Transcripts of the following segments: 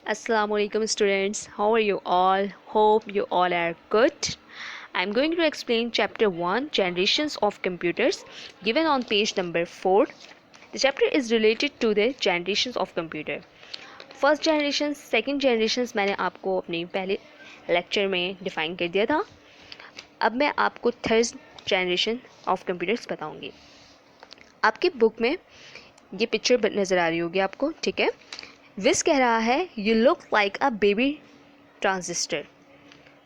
Assalamualaikum students, how are you all? Hope you all are good. I'm going to explain chapter 1 Generations of Computers given on page number 4. The chapter is related to the generations of computer. First generation second generations मैंने आपको अपनी पहले lecture में define कर दिया था. अब मैं आपको थर्ड जनरेशन ऑफ कंप्यूटर्स बताऊंगी. आपकी बुक में ये पिक्चर नज़र आ रही होगी आपको, ठीक है. विस कह रहा है you look like a baby transistor.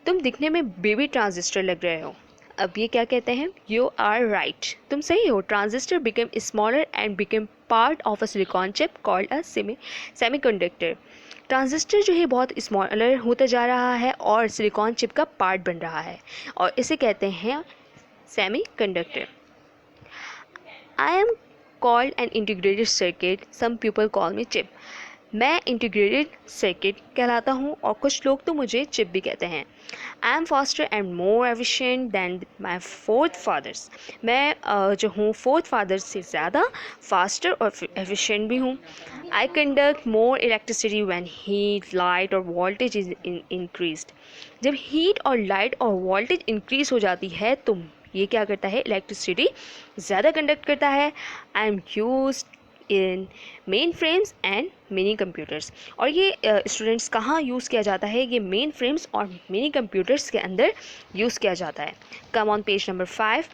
तुम दिखने में बेबी ट्रांजिस्टर लग रहे हो. अब ये क्या कहते हैं, यू आर राइट, तुम सही हो. Transistor become smaller and become part of a silicon chip called a semiconductor. Transistor जो है बहुत स्मॉलर होता जा रहा है और सिलिकॉन चिप का पार्ट बन रहा है और इसे कहते हैं semiconductor. I am called an integrated circuit, some people call me chip. मैं इंटीग्रेटेड सर्किट कहलाता हूँ और कुछ लोग तो मुझे चिप भी कहते हैं. I am faster and more efficient than my forefathers. मैं जो हूँ फोर्थ फादर से ज़्यादा फास्टर और एफिशिएंट भी हूँ. आई conduct more electricity when heat light और वोल्टेज इज इंक्रीज्ड. जब हीट और लाइट और वोल्टेज इंक्रीज हो जाती है तो ये क्या करता है, इलेक्ट्रिसिटी ज़्यादा कंडक्ट करता है. I am use in main frames and mini computers. और ये स्टूडेंट्स कहाँ यूज़ किया जाता है, ये मेन फ्रेम्स और मिनी कंप्यूटर्स के अंदर यूज़ किया जाता है. Come on page number 5.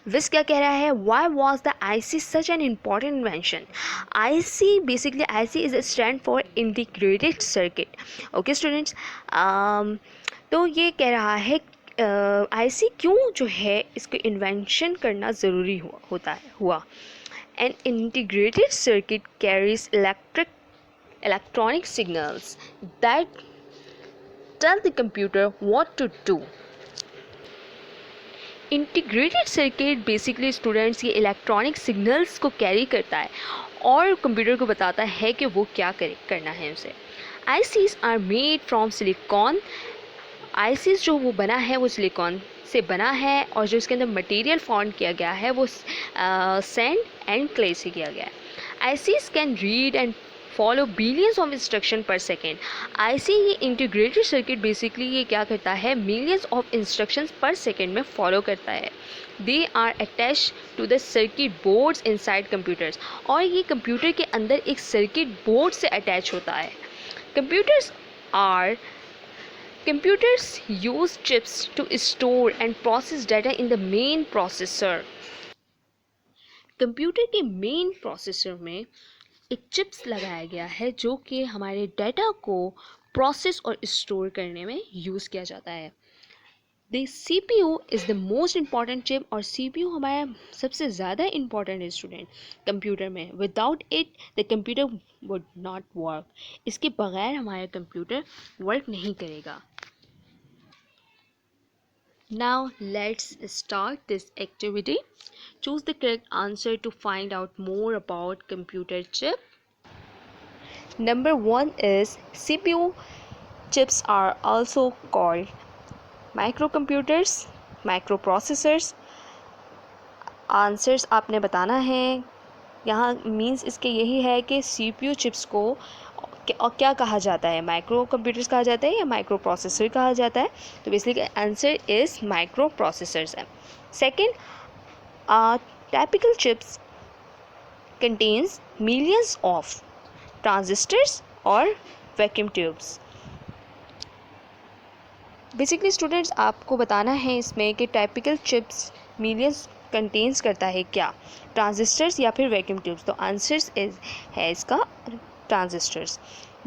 विस क्या कह रहा है, why was the I C such an important invention. I C basically I C is stand for integrated circuit. Okay students, तो ये कह रहा है आई सी क्यों जो है इसको इन्वेंशन करना ज़रूरी हुआ. An integrated circuit carries electronic signals that tell the computer what to do. Integrated circuit basically students ये इलेक्ट्रॉनिक सिग्नल्स को कैरी करता है और कंप्यूटर को बताता है कि वो क्या करना है उसे. ICs are made from silicon. ICs जो वो बना है वो सिलिकॉन से बना है और जो इसके अंदर मटेरियल फॉर्म किया गया है वो सैंड एंड क्ले से किया गया है. ICs can read and follow billions of instruction per second. IC ये इंटीग्रेटेड सर्किट बेसिकली ये क्या करता है, millions of instructions per second में फॉलो करता है. They are attach to the circuit boards inside computers. और ये कंप्यूटर के अंदर एक सर्किट बोर्ड से अटैच होता है. Computers use chips to store and process data in the main processor. Computer के मेन प्रोसेसर में एक चिप्स लगाया गया है जो कि हमारे डाटा को प्रोसेस और स्टोर करने में यूज़ किया जाता है. The CPU is the most important chip और CPU हमारा सबसे ज़्यादा इम्पॉर्टेंट है स्टूडेंट कंप्यूटर में. Without it the computer would not work. इसके बगैर हमारा कंप्यूटर वर्क नहीं करेगा. Now let's start this activity. Choose the correct answer to find out more about computer chip. Number 1 is CPU chips are also called microcomputers, microprocessors. Answers आपने बताना है. यहाँ means इसके यही है कि CPU चिप्स को और क्या कहा जाता है, माइक्रो कंप्यूटर्स कहा जाता है या माइक्रो प्रोसेसर कहा जाता है. तो basically answer is micro processors है. Second, typical chips contains millions of transistors और वैक्यूम ट्यूब्स. बेसिकली स्टूडेंट्स आपको बताना है इसमें कि टाइपिकल चिप्स मिलियंस कंटेन्स करता है क्या, ट्रांजिस्टर्स या फिर वैक्यूम ट्यूब्स. तो आंसर्स है इसका transistors.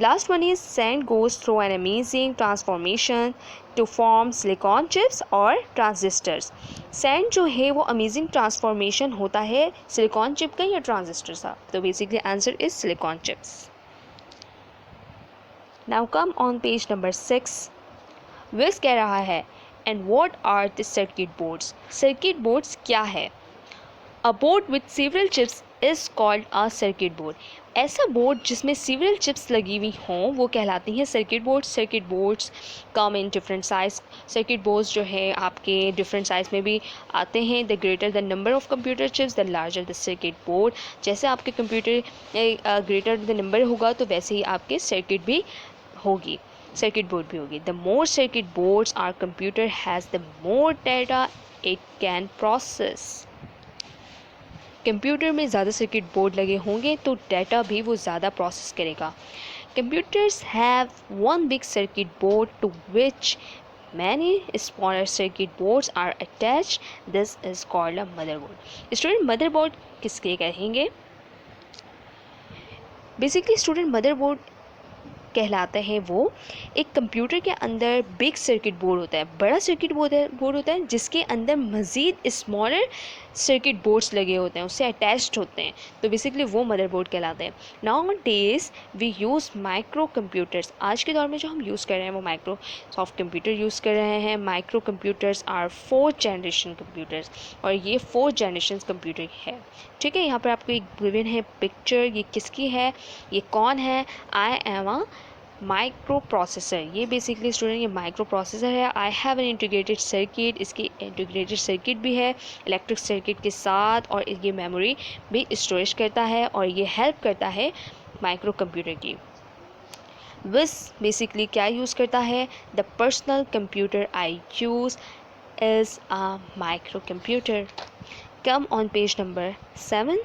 Last one is sand goes through an amazing transformation to form silicon chips और transistors. sand जो है वो amazing transformation होता है silicon chip का या transistors का. तो basically answer is silicon chips. Now come on page number 6. विस कह रहा है and what are the circuit boards. circuit boards क्या है. A board with several chips is called a circuit board. ऐसा बोर्ड जिसमें सीवरल चिप्स लगी हुई हों वो कहलाती हैं circuit board. Circuit boards come in different size. Circuit boards जो है आपके डिफरेंट साइज में भी आते हैं। The greater the number of computer chips the larger the circuit board. जैसे आपके कंप्यूटर ग्रेटर द नंबर होगा तो वैसे ही आपके सर्किट भी होगी, सर्किट बोर्ड भी होगी। The more circuit boards are computer has the more data it can process. Computer में ज़्यादा सर्किट बोर्ड लगे होंगे तो डाटा भी वो ज़्यादा प्रोसेस करेगा। Computers have one big circuit board to which many smaller circuit boards are attached. This is called a motherboard. Student motherboard किसके कहेंगे? बेसिकली स्टूडेंट मदरबोर्ड कहलाता है वो एक कंप्यूटर के अंदर बिग सर्किट बोर्ड होता है, बड़ा सर्किट बोर्ड होता है जिसके अंदर मज़ीद स्मॉलर सर्किट बोर्ड्स लगे होते हैं, उससे अटैच्ड होते हैं, तो बेसिकली वो मदरबोर्ड कहलाते हैं। Nowadays we use micro computers. आज के दौर में जो हम यूज़ कर रहे हैं वो माइक्रोसॉफ्ट कंप्यूटर यूज़ कर रहे हैं। Micro computers are 4th generation computers, और ये 4th जनरेशन कंप्यूटर है। ठीक है, यहाँ पर आपको एक गिवन है पिक्चर, ये किसकी है, ये कौन है? I am a micro processor. ये बेसिकली स्टूडेंट ये माइक्रो प्रोसेसर है। I have an integrated circuit, इसकी इंटीग्रेटेड सर्किट भी है इलेक्ट्रिक सर्किट के साथ, और ये मेमोरी भी स्टोरेज करता है और ये हेल्प करता है माइक्रो कंप्यूटर की। विस बेसिकली क्या यूज़ करता है? The personal computer I use is a micro computer. Come on page number 7।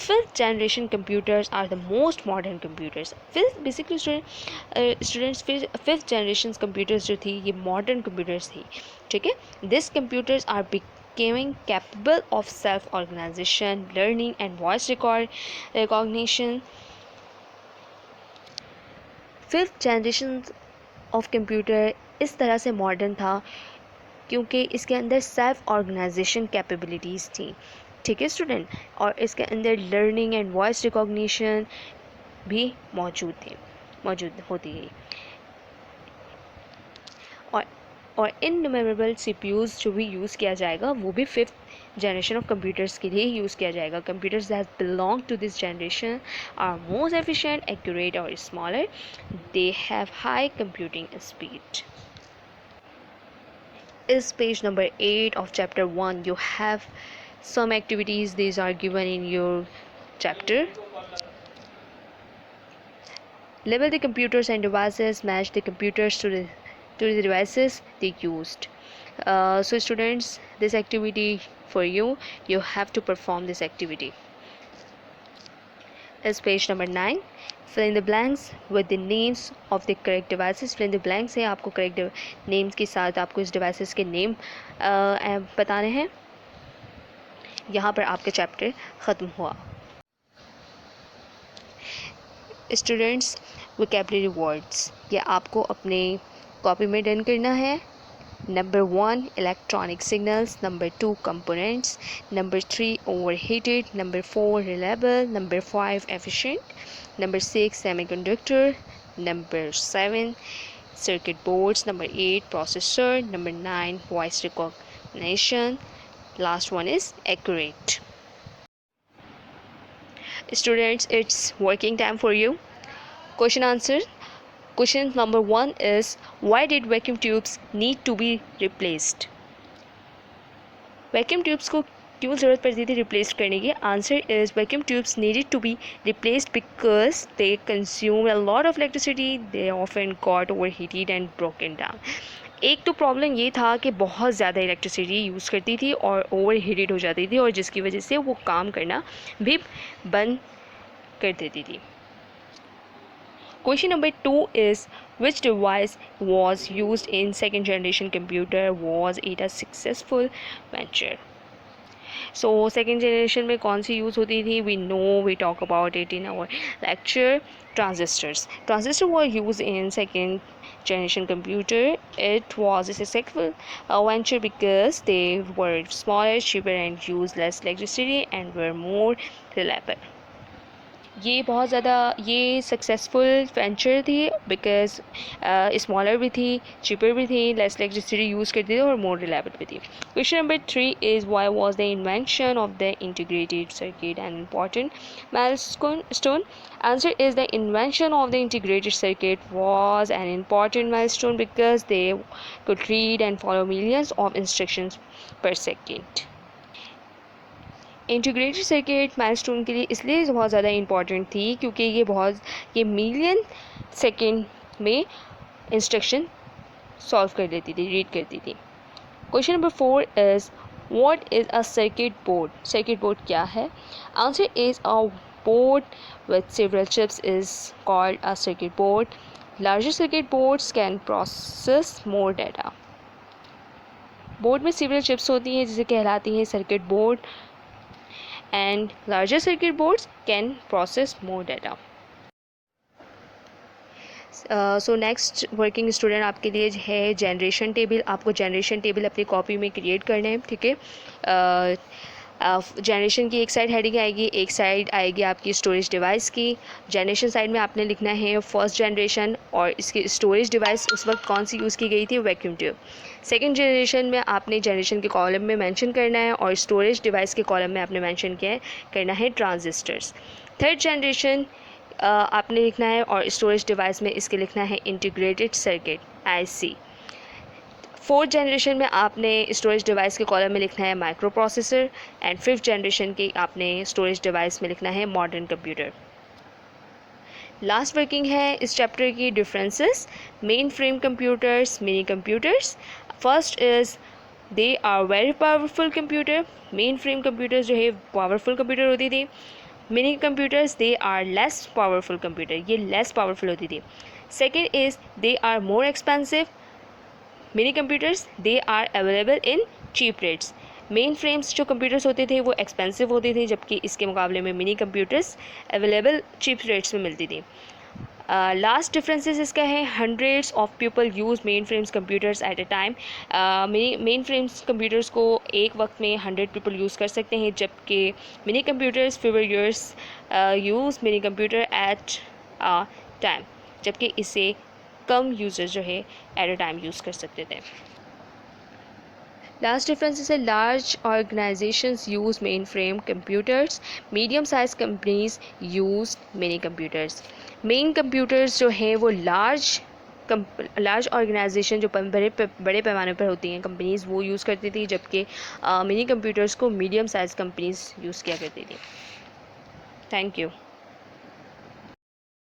Fifth generation computers are the most modern computers. Basically students fifth generation computers जो थी ये modern computers थी। ठीक है, these computers are becoming capable of self organization, learning and voice recognition. Fifth generation of computer इस तरह से modern था क्योंकि इसके अंदर सेल्फ ऑर्गेनाइजेशन कैपेबिलिटीज़ थी। ठीक है स्टूडेंट, और इसके अंदर लर्निंग एंड वॉइस रिकॉग्निशन भी मौजूद होती है। और इनन्यूमरेबल सीपीयूज़ जो भी यूज़ किया जाएगा वो भी 5th जनरेशन ऑफ कंप्यूटर्स के लिए यूज़ किया जाएगा। Computers that belong to this generation are most efficient, accurate और smaller. They have high computing speed. Is page number 8 of chapter 1. You have some activities, these are given in your chapter. Label the computers and devices, match the computers to the devices they used. So students, this activity for you have to perform this activity. Is page number 9. Fill in the blanks with the names of the correct devices. Fill in the blanks है आपको correct names के साथ आपको इस devices के name बताने हैं। यहाँ पर आपका चैप्टर ख़त्म हुआ। स्टूडेंट्स, वोकैबुलरी वर्ड्स ये आपको अपने कॉपी में डन करना है। Number 1 electronic signals, number 2 components, number 3 overheated, number 4 reliable, number 5 efficient, number 6 semiconductor, number 7 circuit boards, number 8 processor, number 9 voice recognition, last one is accurate. Students, it's working time for you. Question answer. Question number 1 is, why did vacuum tubes need to be replaced? Vacuum tubes को क्यों ज़रूरत पड़ती थी replace करने की? Answer is vacuum tubes needed to be replaced because they consume a lot of electricity, they often got overheated and broken down. एक तो problem ये था कि बहुत ज़्यादा इलेक्ट्रिसिटी यूज़ करती थी और ओवरहीटेड हो जाती थी, और जिसकी वजह से वो काम करना भी बंद कर देती थी। Question number 2 is, which device was used in second generation computer? Was it a successful venture? So second generation में कौन सी यूज़ होती थी? We know, we talk about it in our lecture. Transistors. Transistors were used in second generation computer. It was a successful venture because they were smaller, cheaper and used less electricity and were more reliable. ये बहुत ज़्यादा ये successful venture थी because smaller भी थी, cheaper भी थी, less electricity use करती थी और मोर रिलायबल भी थी। Question number 3 is why was the invention of the integrated circuit an important milestone? Answer is the invention of the integrated circuit was an important milestone because they could read and follow millions of instructions per second. Integrated circuit milestone के लिए इसलिए बहुत ज़्यादा important थी क्योंकि ये million second में instruction solve कर लेती थी, रीड करती थी। Question number 4 is what is a circuit board? Circuit board क्या है? Answer is a board with several chips is called a circuit board. Larger circuit boards can process more data. Board में several chips होती हैं जिसे कहलाती हैं circuit board and larger circuit boards can process more data. So next working student आपके लिए है generation table. आपको जनरेशन टेबल अपनी कॉपी में क्रिएट करना है, ठीक है। जनरेशन की एक साइड हेडिंग आएगी, एक साइड आएगी आपकी स्टोरेज डिवाइस की। जनरेशन साइड में आपने लिखना है फर्स्ट जनरेशन और इसकी स्टोरेज डिवाइस उस वक्त कौन सी यूज़ की गई थी, वैक्यूम ट्यूब। सेकेंड जनरेशन में आपने जनरेशन के कॉलम में मेंशन करना है और स्टोरेज डिवाइस के कॉलम में आपने मेंशन करना है ट्रांजिस्टर्स। थर्ड जनरेशन आपने लिखना है और स्टोरेज डिवाइस में इसके लिखना है integrated circuit IC। Fourth generation में आपने स्टोरेज डिवाइस के कॉलम में लिखना है micro processor and fifth generation के आपने स्टोरेज डिवाइस में लिखना है मॉडर्न कंप्यूटर। लास्ट वर्किंग है इस चैप्टर की differences main frame computers, mini computers. First is they are very powerful computer. Main frame computers जो है पावरफुल कंप्यूटर होती थी। Mini computers they are less powerful computer, ये लेस पावरफुल होती थी। Second is they are more expensive. Mini computers they are available in cheap rates. Main frames जो computers होते थे वो एक्सपेंसिव होते थे, जबकि इसके मुकाबले में mini computers available cheap rates में मिलती थी। लास्ट डिफरेंसेस इसका है hundreds of people use main frames computers at a time. Main frames computers को एक वक्त में 100 पीपल यूज़ कर सकते हैं, जबकि mini computers fewer users use mini computer eight a time, जबकि इसे कम यूज़र्स जो है एट अ टाइम यूज़ कर सकते थे। लास्ट डिफरेंस है large organisations use main frame computers, medium size companies use mini computers. Main computers जो है वो लार्ज ऑर्गेनाइजेशन जो बड़े पैमाने पर होती हैं कंपनीज़ वो यूज़ करती थी, जबकि मिनी कंप्यूटर्स को मीडियम साइज कंपनीज़ यूज़ किया करती थी। Thank you.